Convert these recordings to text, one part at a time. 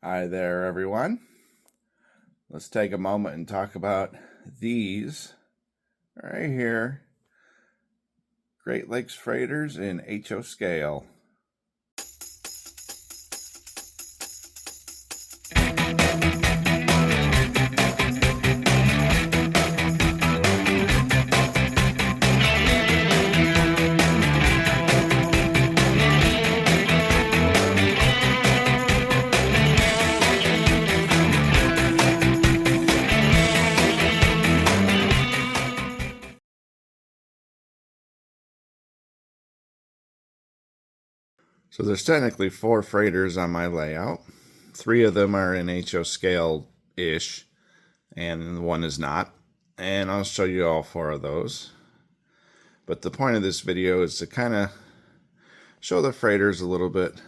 Hi there, everyone. Let's take a moment and talk about these right here. Great Lakes freighters in HO scale. So there's technically 4 freighters on my layout. 3 of them are in HO scale-ish, and 1 is not. And I'll show you all 4 of those. But the point of this video is to kind of show the freighters a little bit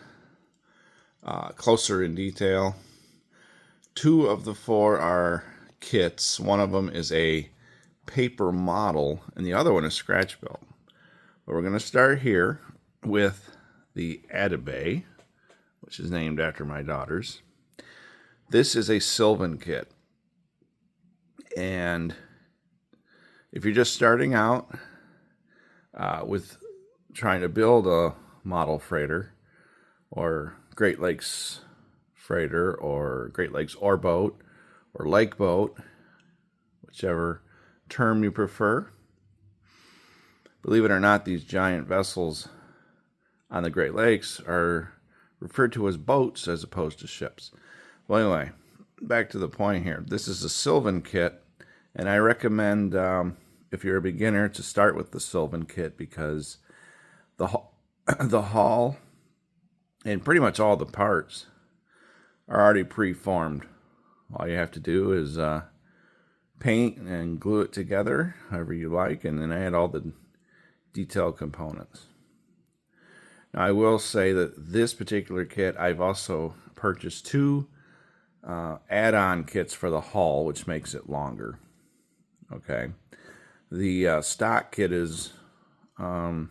closer in detail. 2 of the 4 are kits. One of them is a paper model, and the other one is scratch built. But we're going to start here with the Atabay, which is named after my daughters. This is a Sylvan kit. And if you're just starting out with trying to build a model freighter, or Great Lakes freighter, or Great Lakes or boat, or lake boat, whichever term you prefer. Believe it or not, these giant vessels on the Great Lakes are referred to as boats as opposed to ships. Well, anyway, back to the point here. This is a Sylvan kit, and I recommend, if you're a beginner, to start with the Sylvan kit because the hull and pretty much all the parts are already pre-formed. All you have to do is paint and glue it together however you like, and then add all the detailed components. Now, I will say that this particular kit, I've also purchased 2 add-on kits for the hull, which makes it longer. Okay. The stock kit is, I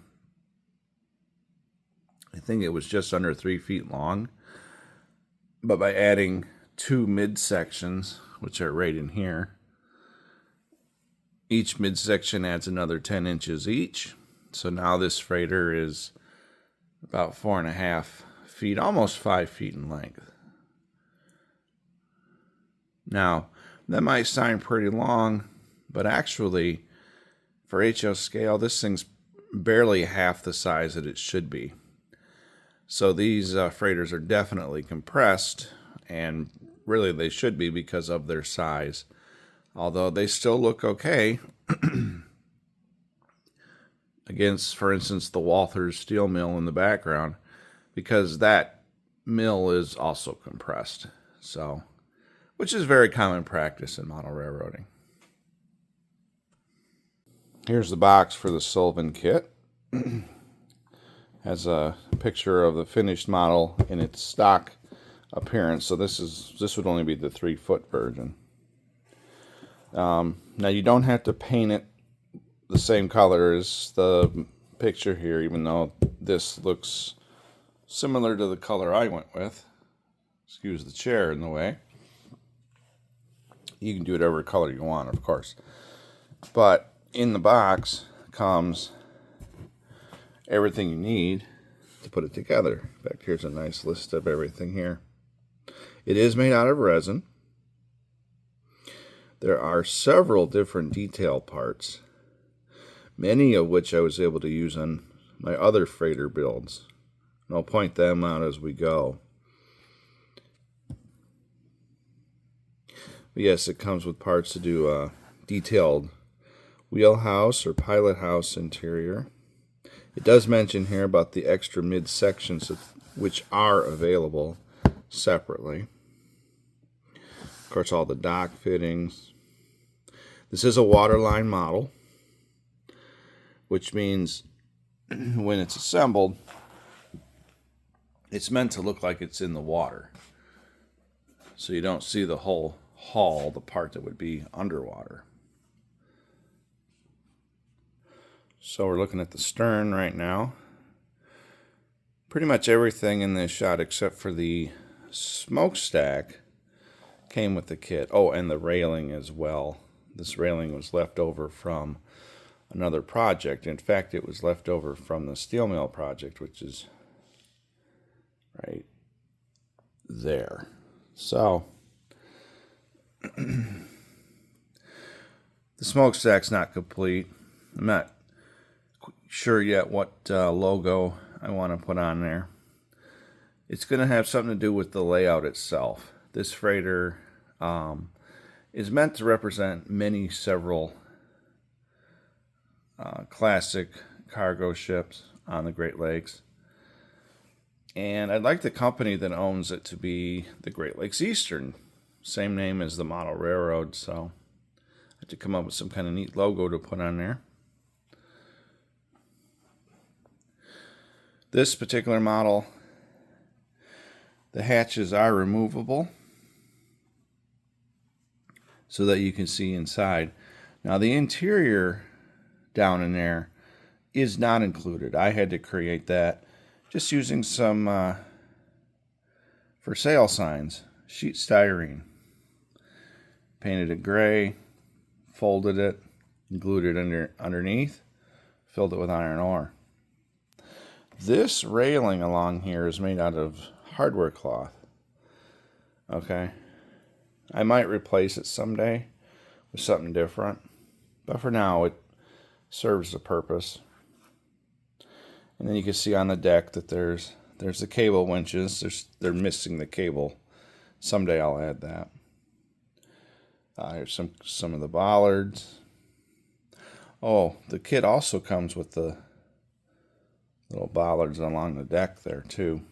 think it was just under 3 feet long. But by adding 2 midsections, which are right in here, each midsection adds another 10 inches each. So now this freighter is about 4.5 feet, almost 5 feet in length. Now, that might sound pretty long, but actually, for HO scale, this thing's barely half the size that it should be. So these freighters are definitely compressed, and really they should be because of their size. Although they still look okay against, for instance, the Walther's steel mill in the background, because that mill is also compressed. So, which is very common practice in model railroading. Here's the box for the Sylvan kit. Has a picture of the finished model in its stock appearance. So this would only be the 3-foot version. Now you don't have to paint it the same color as the picture here, even though this looks similar to the color I went with. Excuse the chair in the way. You can do whatever color you want, of course. But in the box comes everything you need to put it together. In fact, here's a nice list of everything here. It is made out of resin. There are several different detail parts, many of which I was able to use on my other freighter builds. And I'll point them out as we go. But yes, it comes with parts to do a detailed wheelhouse or pilot house interior. It does mention here about the extra midsections which are available separately. Of course, all the dock fittings. This is a waterline model, which means when it's assembled, it's meant to look like it's in the water. So you don't see the whole hull, the part that would be underwater. So we're looking at the stern right now. Pretty much everything in this shot except for the smokestack came with the kit. Oh, and the railing as well. This railing was left over from another project. In fact, it was left over from the steel mill project, which is right there. So the smokestack's not complete. I'm not sure yet what logo I want to put on there. It's going to have something to do with the layout itself. This freighter is meant to represent several classic cargo ships on the Great Lakes. And I'd like the company that owns it to be the Great Lakes Eastern. Same name as the model railroad, so I had to come up with some kind of neat logo to put on there. This particular model, the hatches are removable so that you can see inside. Now the interior down in there is not included. I had to create that just using some for sale signs, sheet styrene. Painted it gray, folded it, and glued it underneath, filled it with iron ore. This railing along here is made out of hardware cloth. Okay, I might replace it someday with something different, but for now it serves the purpose. And then you can see on the deck that there's the cable winches. They're missing the cable. Someday I'll add that. Here's some of the bollards. Oh, the kit also comes with the little bollards along the deck there too.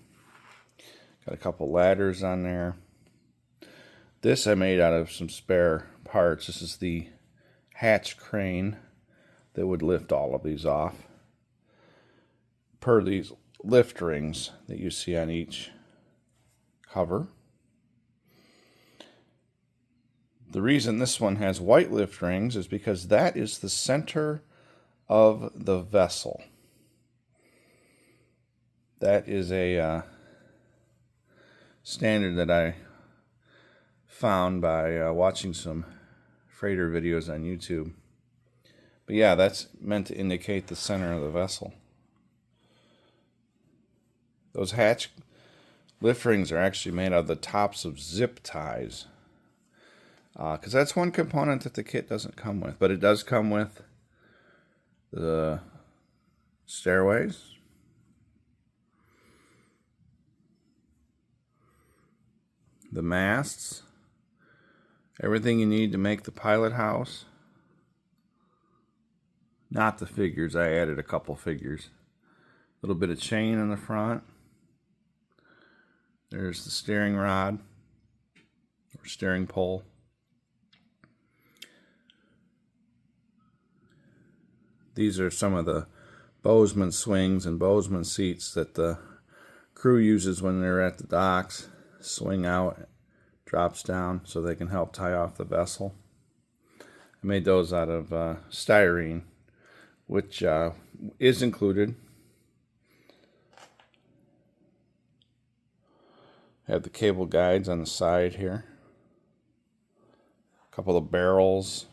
Got a couple ladders on there. This I made out of some spare parts. This is the hatch crane that would lift all of these off, per these lift rings that you see on each cover. The reason this one has white lift rings is because that is the center of the vessel. That is a standard that I found by watching some freighter videos on YouTube. But yeah, that's meant to indicate the center of the vessel. Those hatch lift rings are actually made out of the tops of zip ties. Because that's one component that the kit doesn't come with. But it does come with the stairways, the masts, everything you need to make the pilot house. Not the figures. I added a couple figures. A little bit of chain in the front. There's the steering rod or steering pole. These are some of the bowsman swings and bowsman seats that the crew uses when they're at the docks. Swing out, drops down so they can help tie off the vessel. I made those out of styrene, which is included. Have the cable guides on the side here. A couple of barrels.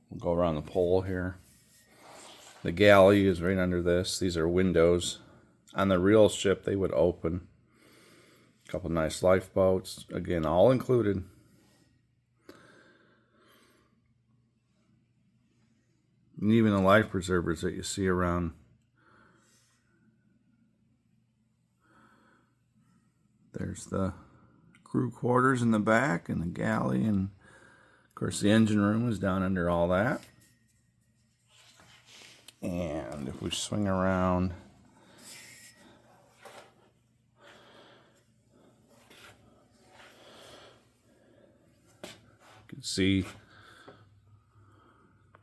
We'll go around the pole here. The galley is right under this. These are windows. On the real ship, they would open. A couple nice lifeboats. Again, all included. And even the life preservers that you see around. There's the crew quarters in the back and the galley, and of course the engine room is down under all that. And if we swing around, you can see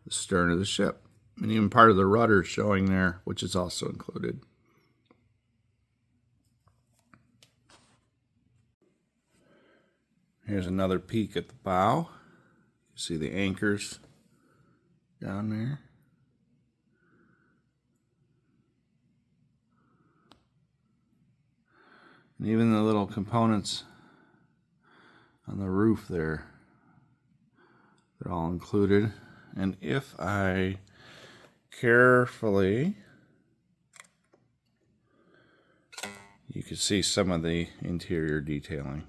the stern of the ship, and even part of the rudder showing there, which is also included. Here's another peek at the bow. You see the anchors down there. And even the little components on the roof there, they're all included. And if I carefully, you can see some of the interior detailing.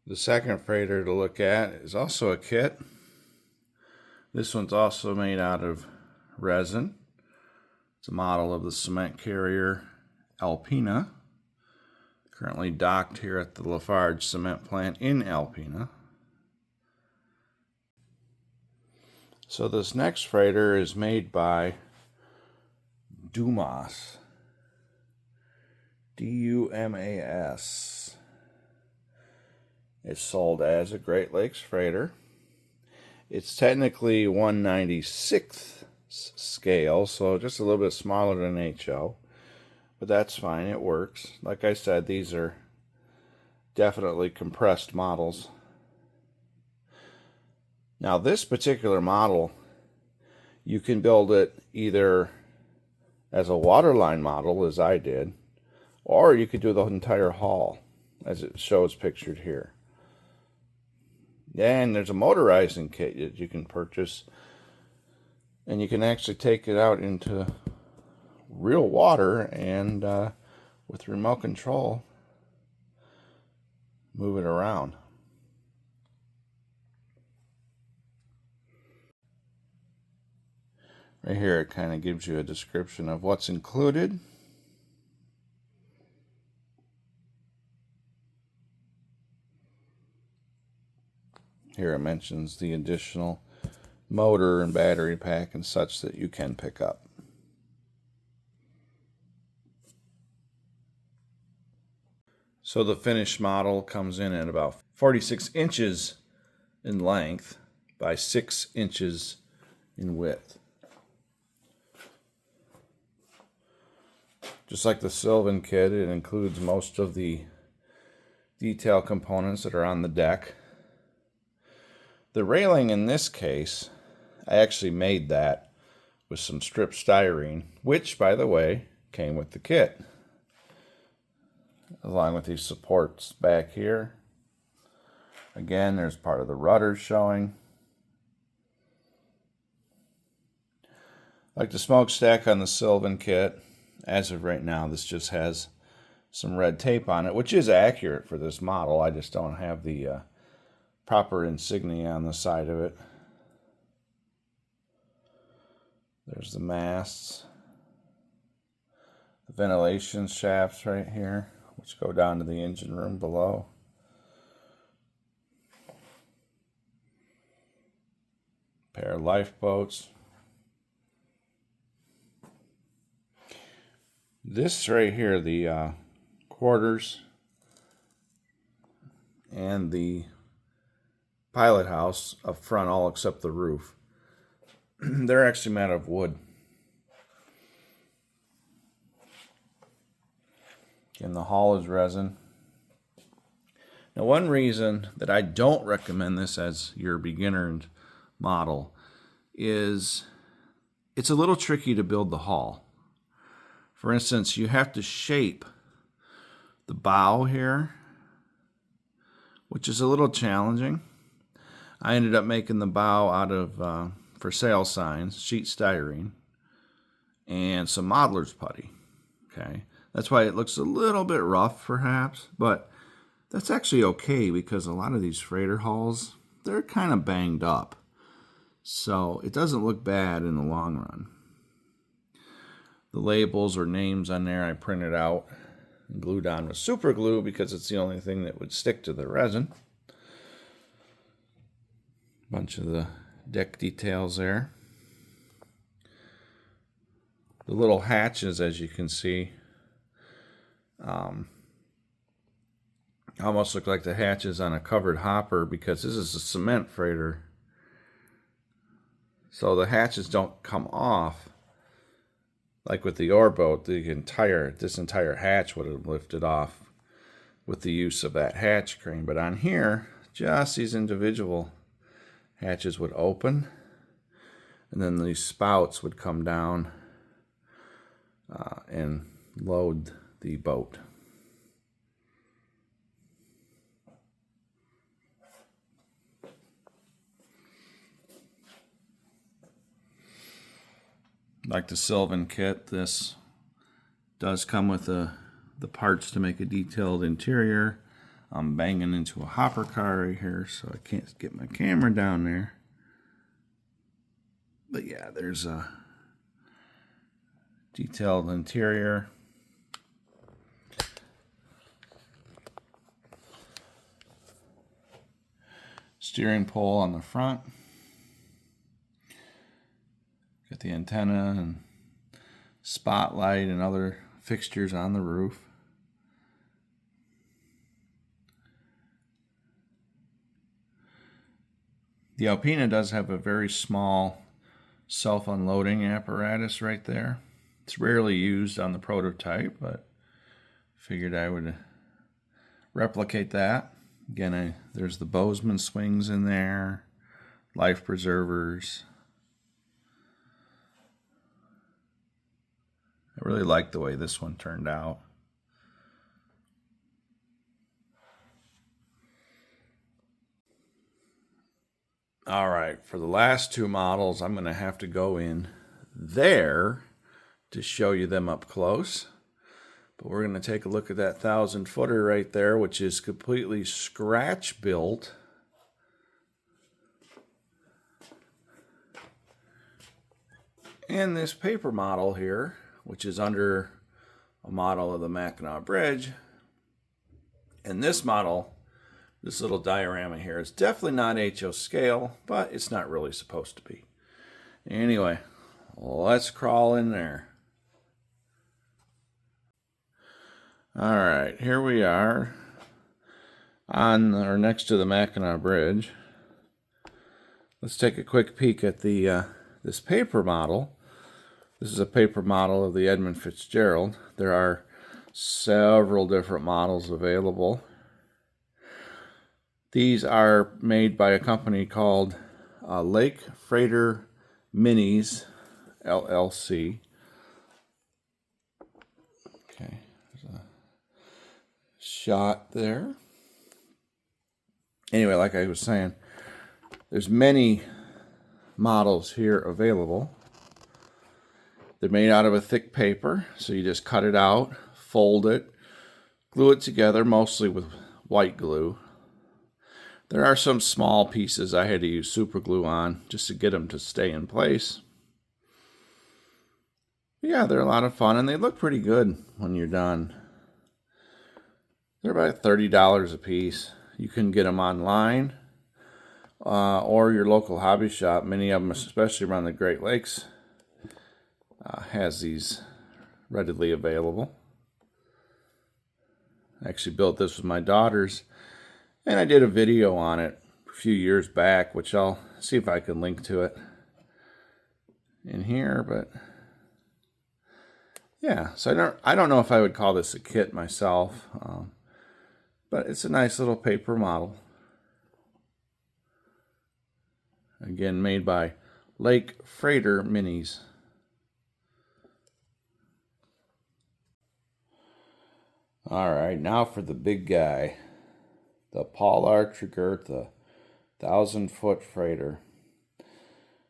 The second freighter to look at is also a kit. This one's also made out of resin. It's a model of the cement carrier Alpena, currently docked here at the Lafarge cement plant in Alpena. So this next freighter is made by Dumas, D-U-M-A-S. It's sold as a Great Lakes freighter. It's technically 1/96th scale, so just a little bit smaller than HO. But that's fine, it works. Like I said, these are definitely compressed models. Now this particular model, you can build it either as a waterline model, as I did, or you could do the entire hull, as it shows pictured here. And there's a motorizing kit that you can purchase, and you can actually take it out into real water and with remote control move it around. Right here it kind of gives you a description of what's included. Here it mentions the additional motor and battery pack and such that you can pick up. So the finished model comes in at about 46 inches in length by 6 inches in width. Just like the Sylvan kit, it includes most of the detail components that are on the deck. The railing in this case, I actually made that with some strip styrene, which, by the way, came with the kit, along with these supports back here. Again, there's part of the rudder showing. Like the smokestack on the Sylvan kit, as of right now, this just has some red tape on it, which is accurate for this model. I just don't have the proper insignia on the side of it. There's the masts, the ventilation shafts right here, which go down to the engine room below. Pair of lifeboats. This right here, the quarters and the pilot house up front, all except the roof, they're actually made of wood. And the hull is resin. Now, one reason that I don't recommend this as your beginner model is it's a little tricky to build the hull. For instance, you have to shape the bow here, which is a little challenging. I ended up making the bow out of for sale signs, sheet styrene, and some modeler's putty. Okay, that's why it looks a little bit rough perhaps, but that's actually okay because a lot of these freighter hulls, they're kind of banged up. So it doesn't look bad in the long run. The labels or names on there I printed out and glued on with super glue because it's the only thing that would stick to the resin. Bunch of the deck details there. The little hatches, as you can see, almost look like the hatches on a covered hopper because this is a cement freighter. So the hatches don't come off like with the ore boat. This entire hatch would have lifted off with the use of that hatch crane. But on here, just these individual hatches would open. And then these spouts would come down and load the boat. Like the Sylvan kit, this does come with the parts to make a detailed interior. I'm banging into a hopper car right here, so I can't get my camera down there. But yeah, there's a detailed interior. Steering pole on the front. Got the antenna and spotlight and other fixtures on the roof. The Alpina does have a very small self-unloading apparatus right there. It's rarely used on the prototype, but figured I would replicate that. Again, there's the Bozeman swings in there, life preservers. I really like the way this one turned out. All right, for the last two models, I'm going to have to go in there to show you them up close. But we're going to take a look at that 1,000-footer right there, which is completely scratch built. And this paper model here, which is under a model of the Mackinac Bridge. And this model, this little diorama here, is definitely not HO scale, but it's not really supposed to be. Anyway, let's crawl in there. All right, here we are on or next to the Mackinac Bridge. Let's take a quick peek at the this paper model. This is a paper model of the Edmund Fitzgerald. There are several different models available. These are made by a company called Lake Freighter Minis, LLC. Okay, there's a shot there. Anyway, like I was saying, there's many models here available. They're made out of a thick paper, so you just cut it out, fold it, glue it together, mostly with white glue. There are some small pieces I had to use super glue on just to get them to stay in place. Yeah, they're a lot of fun, and they look pretty good when you're done. They're about $30 a piece. You can get them online or your local hobby shop. Many of them, especially around the Great Lakes, has these readily available. I actually built this with my daughters, and I did a video on it a few years back, which I'll see if I can link to it in here. But yeah, so I don't know if I would call this a kit myself, but it's a nice little paper model. Again, made by Lake Freighter Minis. All right, now for the big guy, the Paul R. Tregurtha 1,000-foot freighter.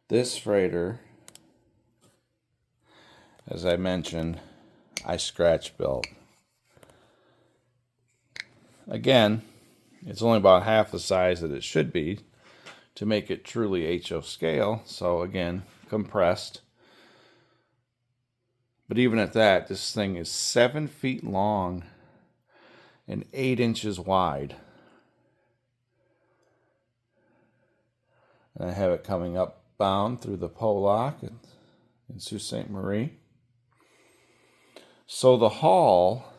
This freighter, as I mentioned, I scratch built. Again, it's only about half the size that it should be to make it truly HO scale. So again, compressed. But even at that, this thing is 7 feet long and 8 inches wide. And I have it coming up bound through the Polac in Sault Ste Marie. So the hull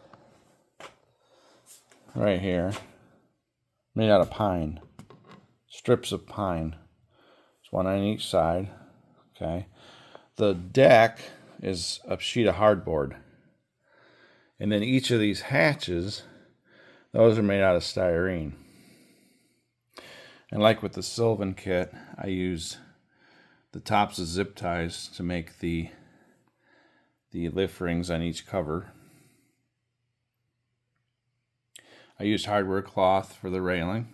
right here, made out of pine, strips of pine. There's one on each side. Okay. The deck is a sheet of hardboard. And then each of these hatches, those are made out of styrene. And like with the Sylvan kit, I use the tops of zip ties to make the lift rings on each cover. I used hardware cloth for the railing.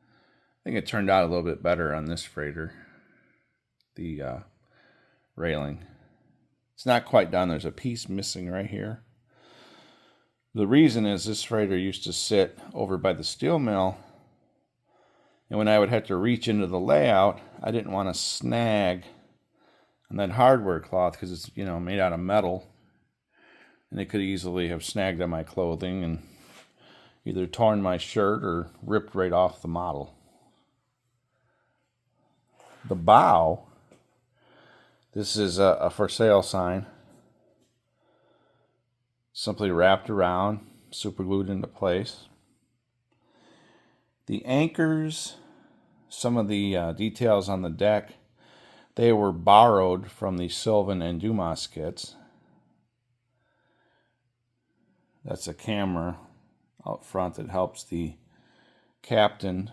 I think it turned out a little bit better on this freighter, the railing. It's not quite done. There's a piece missing right here. The reason is this freighter used to sit over by the steel mill, and when I would have to reach into the layout, I didn't want to snag on that hardware cloth because it's, made out of metal, and it could easily have snagged on my clothing and either torn my shirt or ripped right off the model. The bow, this is a for sale sign. Simply wrapped around, super glued into place. The anchors, some of the details on the deck, they were borrowed from the Sylvan and Dumas kits. That's a camera out front that helps the captain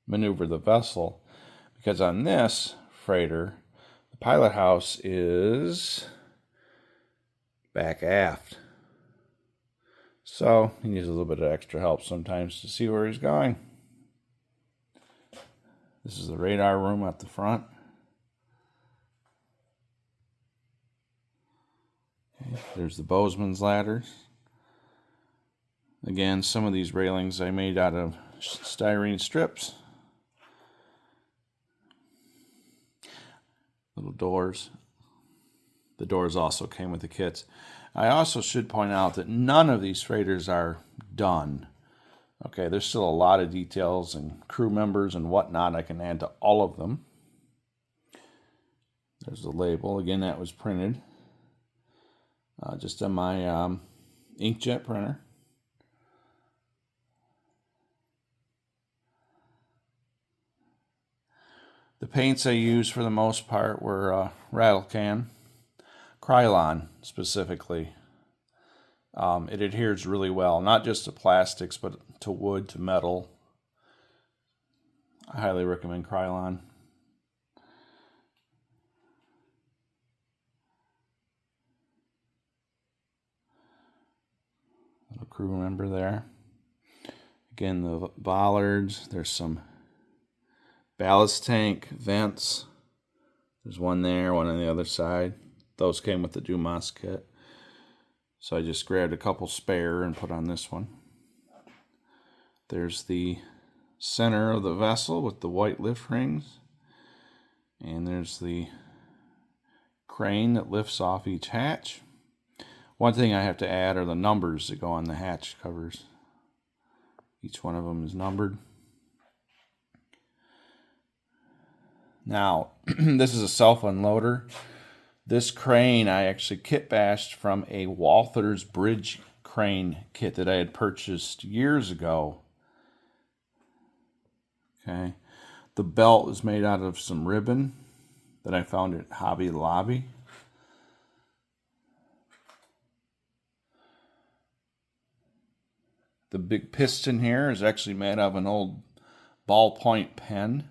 maneuver the vessel. Because on this freighter, the pilot house is back aft. So he needs a little bit of extra help sometimes to see where he's going. This is the radar room at the front. Okay, there's the boatsman's ladders. Again, some of these railings I made out of styrene strips. Little doors. The doors also came with the kits. I also should point out that none of these freighters are done. Okay, there's still a lot of details and crew members and whatnot I can add to all of them. There's the label. Again, that was printed just on my inkjet printer. The paints I used for the most part were rattle can, Krylon specifically. It adheres really well, not just to plastics, but to wood, to metal. I highly recommend Krylon. Little crew member there. Again, the bollards. There's some ballast tank vents. There's one there, one on the other side. Those came with the Dumas kit. So I just grabbed a couple spare and put on this one. There's the center of the vessel with the white lift rings. And there's the crane that lifts off each hatch. One thing I have to add are the numbers that go on the hatch covers. Each one of them is numbered. Now, this is a self-unloader. This crane I actually kit bashed from a Walther's bridge crane kit that I had purchased years ago. Okay. The belt is made out of some ribbon that I found at Hobby Lobby. The big piston here is actually made out of an old ballpoint pen.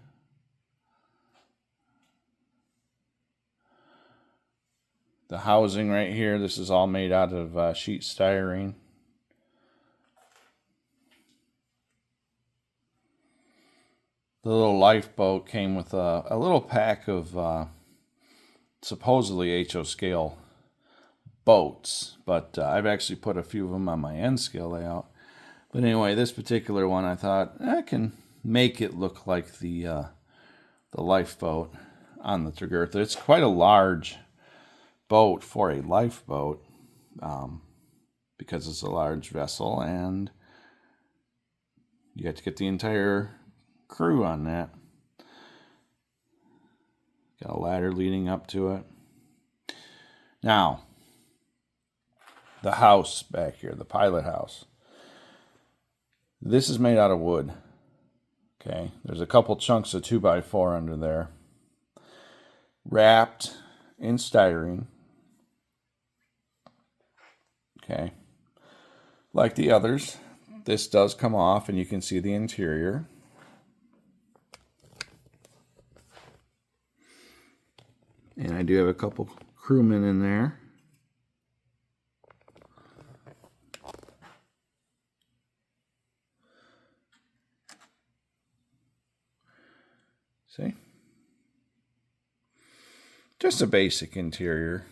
The housing right here, this is all made out of sheet styrene. The little lifeboat came with a little pack of supposedly HO scale boats, but I've actually put a few of them on my N scale layout. But anyway, this particular one, I thought I can make it look like the lifeboat on the Tregurtha. It's quite a large boat for a lifeboat because it's a large vessel, and you have to get the entire crew on that. Got a ladder leading up to it. Now, the house back here, the pilot house. This is made out of wood. Okay, there's a couple chunks of 2x4 under there, wrapped in styrene. Okay, like the others, this does come off and you can see the interior. And I do have a couple crewmen in there. See? Just a basic interior.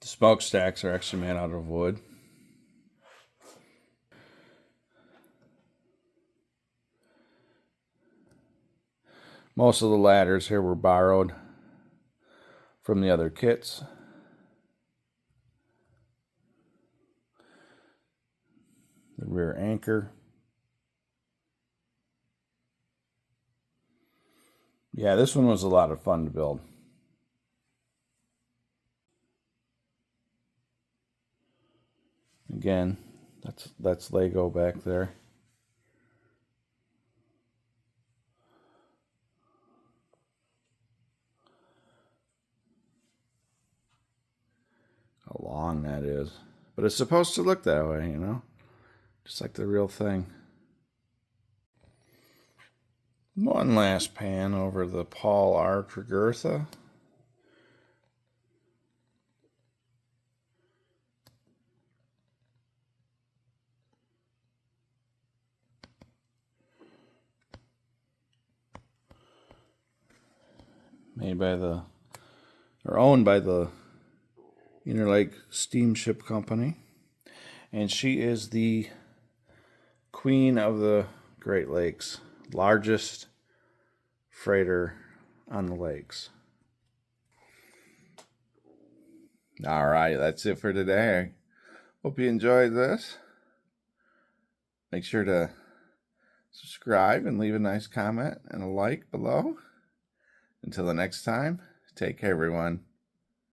The smokestacks are actually made out of wood. Most of the ladders here were borrowed from the other kits. The rear anchor. Yeah, this one was a lot of fun to build. Again, that's Lego back there. How long that is. But it's supposed to look that way, you know? Just like the real thing. One last pan over the Paul R. Tregurtha. Made by owned by the Interlake Steamship Company. And she is the queen of the Great Lakes. Largest freighter on the lakes. All right, that's it for today. Hope you enjoyed this. Make sure to subscribe and leave a nice comment and a like below. Until the next time, take care, everyone.